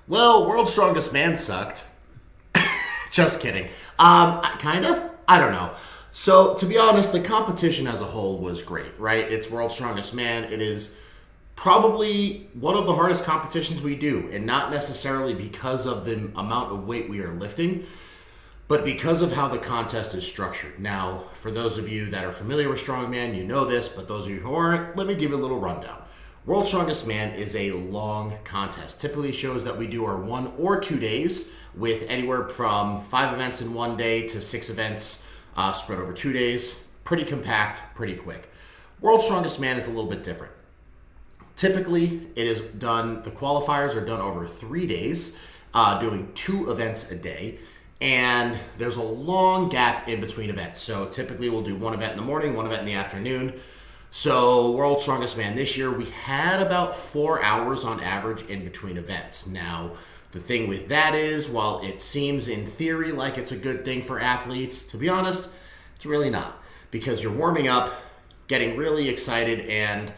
Well, World's Strongest Man sucked. Just kidding. Kinda? I don't know. So, to be honest, the competition as a whole was great, right? It's World's Strongest Man. It is probably one of the hardest competitions we do, and not necessarily because of the amount of weight we are lifting, but because of how the contest is structured. Now, for those of you that are familiar with Strongman, you know this, but those of you who aren't, let me give you a little rundown. World's Strongest Man is a long contest. Typically shows that we do our 1 or 2 days with anywhere from 5 events in 1 day to 6 events spread over 2 days. Pretty compact, pretty quick. World's Strongest Man is a little bit different. Typically, it is done, the qualifiers are done over 3 days, doing 2 events a day. And there's a long gap in between events. So typically we'll do 1 event in the morning, 1 event in the afternoon. So World's Strongest Man this year, we had about 4 hours on average in between events. Now, the thing with that is, while it seems in theory like it's a good thing for athletes, to be honest, it's really not. Because you're warming up, getting really excited, and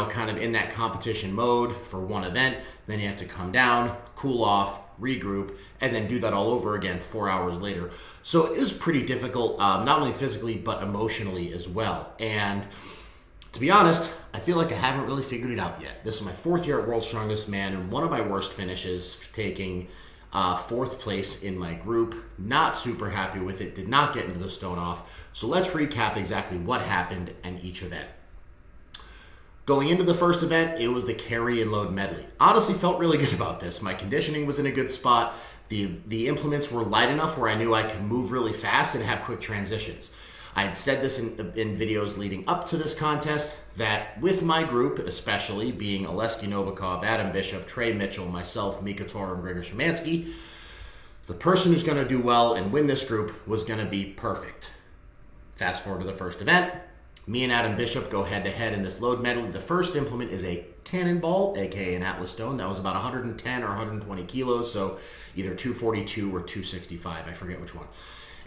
kind of in that competition mode for 1 event. Then you have to come down, cool off, regroup, and then do that all over again 4 hours later. So it is pretty difficult, not only physically, but emotionally as well. And to be honest, I feel like I haven't really figured it out yet. This is my 4th year at World's Strongest Man, and one of my worst finishes, taking 4th place in my group. Not super happy with it, did not get into the stone off. So let's recap exactly what happened in each event. Going into the first event, it was the carry and load medley. Honestly, felt really good about this. My conditioning was in a good spot. The implements were light enough where I knew I could move really fast and have quick transitions. I had said this in videos leading up to this contest, that with my group, especially being Oleski Novikov, Adam Bishop, Trey Mitchell, myself, Mika Tor, and Gregor Szymanski, the person who's going to do well and win this group was going to be perfect. Fast forward to the first event. Me and Adam Bishop go head-to-head in this load medley. The first implement is a cannonball, aka an Atlas stone. That was about 110 or 120 kilos, so either 242 or 265. I forget which one.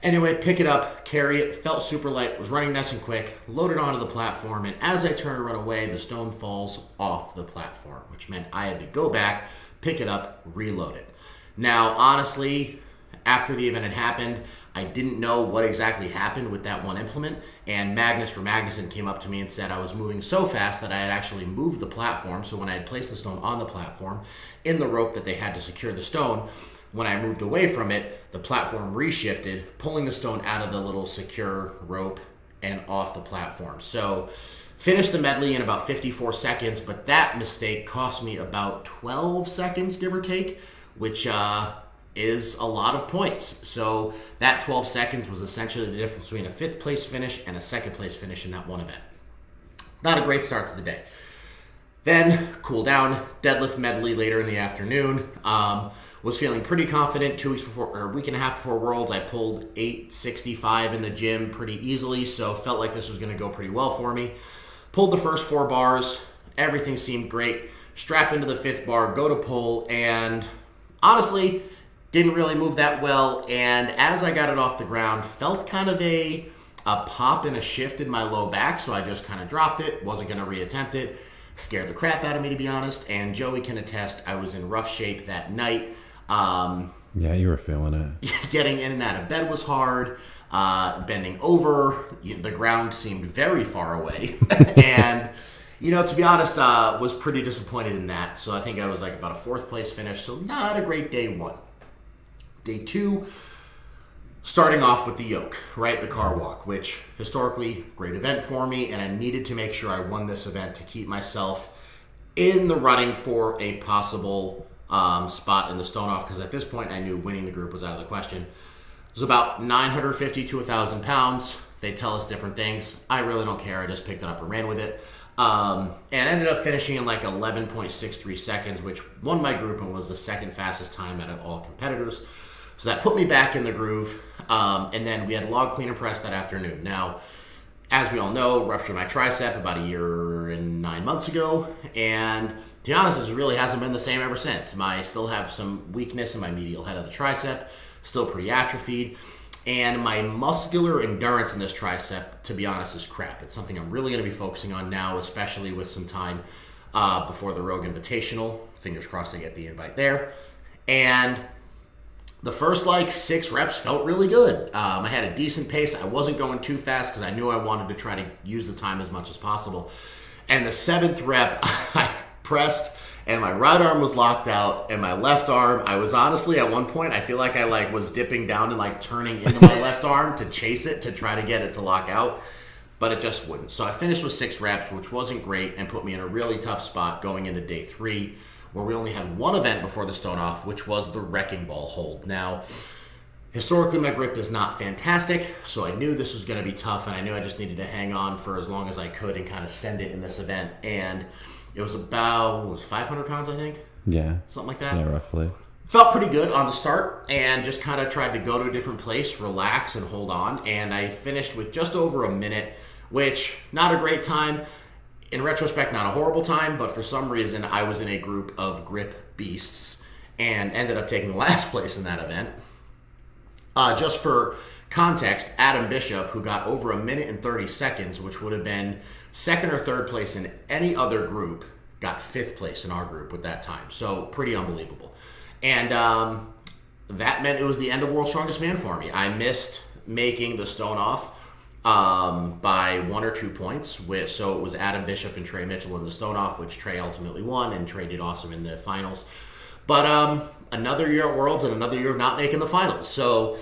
Anyway, pick it up, carry it, felt super light, was running nice and quick, loaded onto the platform, and as I turn to run away, the stone falls off the platform, which meant I had to go back, pick it up, reload it. Now, honestly, after the event had happened, I didn't know what exactly happened with that one implement, and Magnus from Magnuson came up to me and said I was moving so fast that I had actually moved the platform. So when I had placed the stone on the platform, in the rope that they had to secure the stone, when I moved away from it, the platform reshifted, pulling the stone out of the little secure rope and off the platform. So finished the medley in about 54 seconds, but that mistake cost me about 12 seconds, give or take, which is a lot of points. So that 12 seconds was essentially the difference between a 5th place finish and a 2nd place finish in that one event. Not a great start to the day. Then cool down, deadlift medley later in the afternoon. Was feeling pretty confident 2 weeks before, or a week and a half before Worlds. I pulled 865 in the gym pretty easily, so felt like this was going to go pretty well for me. Pulled the first 4 bars, everything seemed great. Strap into the 5th bar, go to pull, and honestly, didn't really move that well. And as I got it off the ground, felt kind of a pop and a shift in my low back, so I just kind of dropped it, wasn't going to reattempt it. Scared the crap out of me, to be honest, and Joey can attest I was in rough shape that night. Yeah, you were feeling it. Getting in and out of bed was hard. Bending over, the ground seemed very far away. And, to be honest, was pretty disappointed in that. So I think I was like about a 4th place finish, so not a great day 1. Day 2, starting off with the Yoke, right? The car walk, which historically, great event for me, and I needed to make sure I won this event to keep myself in the running for a possible spot in the stone off, because at this point I knew winning the group was out of the question. It was about 950 to 1,000 pounds. They tell us different things. I really don't care. I just picked it up and ran with it. And ended up finishing in like 11.63 seconds, which won my group and was the 2nd fastest time out of all competitors. So that put me back in the groove. And then we had log clean and press that afternoon. Now, as we all know, ruptured my tricep about a year and 9 months ago. And to be honest, it really hasn't been the same ever since. I still have some weakness in my medial head of the tricep, still pretty atrophied. And my muscular endurance in this tricep, to be honest, is crap. It's something I'm really going to be focusing on now, especially with some time before the Rogue Invitational. Fingers crossed I get the invite there. And the first like 6 reps felt really good. I had a decent pace. I wasn't going too fast because I knew I wanted to try to use the time as much as possible. And the 7th rep, I pressed and my right arm was locked out, and my left arm, I was honestly at one point, I feel like I like was dipping down and like turning into my left arm to chase it, to try to get it to lock out, but it just wouldn't. So I finished with 6 reps, which wasn't great, and put me in a really tough spot going into day 3, where we only had one event before the stone off, which was the wrecking ball hold. Now, historically, my grip is not fantastic, so I knew this was going to be tough, and I knew I just needed to hang on for as long as I could and kind of send it in this event. And it was about, what was it, 500 pounds, I think? Yeah. Something like that? Yeah, roughly. Felt pretty good on the start, and just kind of tried to go to a different place, relax, and hold on. And I finished with just over a minute, which, not a great time. In retrospect, not a horrible time, but for some reason, I was in a group of grip beasts and ended up taking last place in that event. Just for context, Adam Bishop, who got over 1 minute and 30 seconds, which would have been 2nd or 3rd place in any other group, got 5th place in our group with that time. So pretty unbelievable. And that meant it was the end of World's Strongest Man for me. I missed making the stone off by 1 or 2 points. So it was Adam Bishop and Trey Mitchell in the stone off, which Trey ultimately won, and Trey did awesome in the finals. But another year at Worlds and another year of not making the finals. So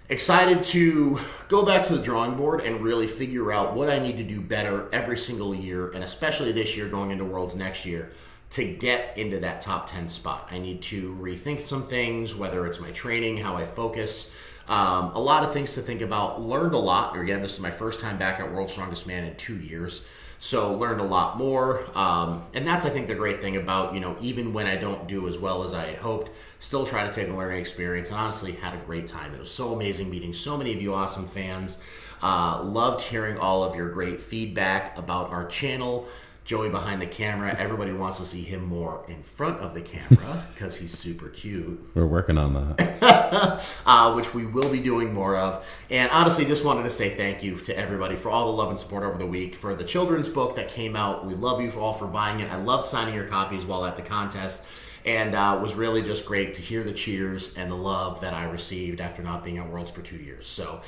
excited to go back to the drawing board and really figure out what I need to do better every single year, and especially this year going into Worlds next year, to get into that top 10 spot. I need to rethink some things, whether it's my training, how I focus, a lot of things to think about. Learned a lot. Again, this is my first time back at World's Strongest Man in 2 years. So learned a lot more. And that's, I think, the great thing about, even when I don't do as well as I had hoped, still try to take a learning experience, and honestly had a great time. It was so amazing meeting so many of you awesome fans. Loved hearing all of your great feedback about our channel. Joey behind the camera. Everybody wants to see him more in front of the camera because he's super cute. We're working on that. Which we will be doing more of. And honestly, just wanted to say thank you to everybody for all the love and support over the week. For the children's book that came out, we love you all for buying it. I loved signing your copies while at the contest. And it was really just great to hear the cheers and the love that I received after not being at Worlds for 2 years. So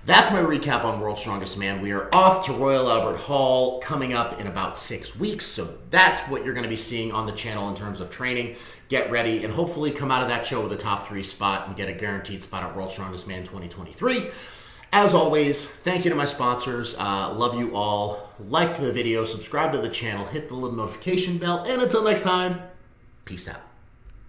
that's my recap on World's Strongest Man. We are off to Royal Albert Hall coming up in about 6 weeks. So that's what you're going to be seeing on the channel in terms of training. Get ready and hopefully come out of that show with a top 3 spot and get a guaranteed spot at World's Strongest Man 2023. As always, thank you to my sponsors. Love you all. Like the video, subscribe to the channel, hit the little notification bell, and until next time, peace out.